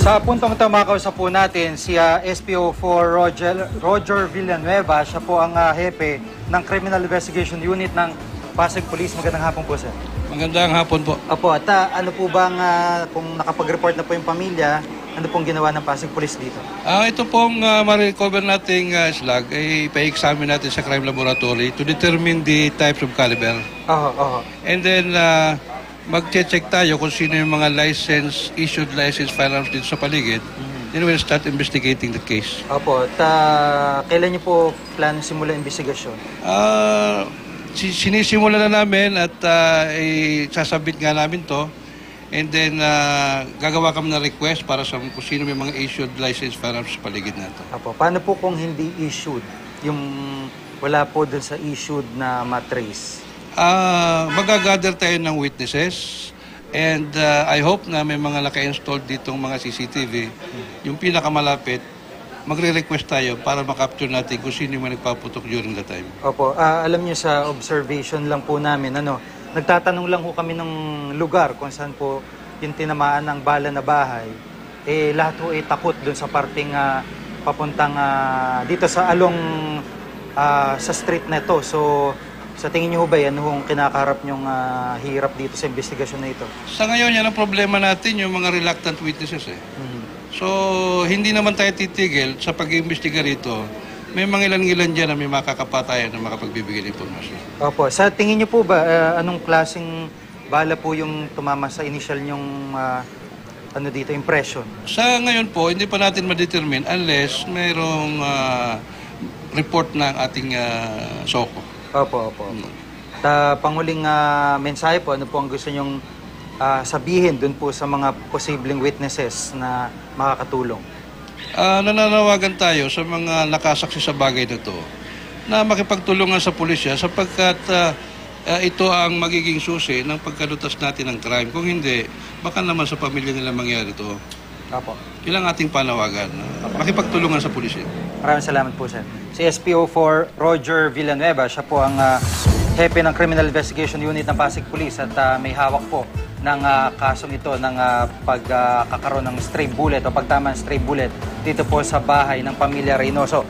Sa puntong ito, makakausap po natin si SPO4 Roger Villanueva. Siya po ang hepe ng Criminal Investigation Unit ng Pasig Police. Magandang hapon po, sir. Magandang hapon po. Opo, at ano po bang, kung nakapag-report na po yung pamilya, ano pong ginawa ng Pasig Police dito? Ito pong ma-recover nating slag ay pa-examine natin sa crime laboratory to determine the types of caliber. And then mag-check tayo kung sino yung mga issued license firearms dito sa paligid. Then we'll start investigating the case. Opo, at kailan niyo po plan simula investigasyon? Sinisimula na namin at sasabit nga namin to. And then gagawa kami ng request para sa kung sino may mga issued license firearms sa paligid na to. Opo, paano po kung hindi issued? Yung wala po dun sa issued na matrace? Magagather tayo ng witnesses and I hope na may mga naka-install ditong mga CCTV. Yung pinakamalapit, magre-request tayo para makapture natin kung sino yung nagpaputok during the time. Opo, alam niyo sa observation lang po namin, nagtatanong lang po kami ng lugar kung saan po yung tinamaan ng bala na bahay. Lahat po ay takot dun sa parting papuntang dito sa sa street na ito. So, sa tingin niyo ba yan kung kinakaharap niyong hirap dito sa investigasyon na ito? Sa ngayon, yan ang problema natin, yung mga reluctant witnesses So, hindi naman tayo titigil sa pag-iimbestiga rito. May mga ilan-ilan dyan na may makakapatayan na makapagbibigay ng informasyon. Opo. Sa tingin niyo po ba, anong klaseng bala po yung tumama sa initial niyong impression? Sa ngayon po, hindi pa natin ma-determine unless mayroong report ng ating SOCO. Opo. Panghuling mensahe po, ano po ang gusto niyong sabihin dun po sa mga posibleng witnesses na makakatulong? Nananawagan tayo sa mga nakasaksi sa bagay na ito na makipagtulungan sa pulisya sapagkat ito ang magiging susi ng pagkalutas natin ng crime. Kung hindi, baka naman sa pamilya nila mangyari ito. Opo. Ilang ating panawagan, makipagtulungan sa pulisya. Maraming salamat po, sir. Si SPO4 Roger Villanueva, siya po ang hepe ng Criminal Investigation Unit ng Pasig Police at may hawak po ng kasong ito ng pagkakaroon ng stray bullet o pagtama ng stray bullet dito po sa bahay ng pamilya Reynoso.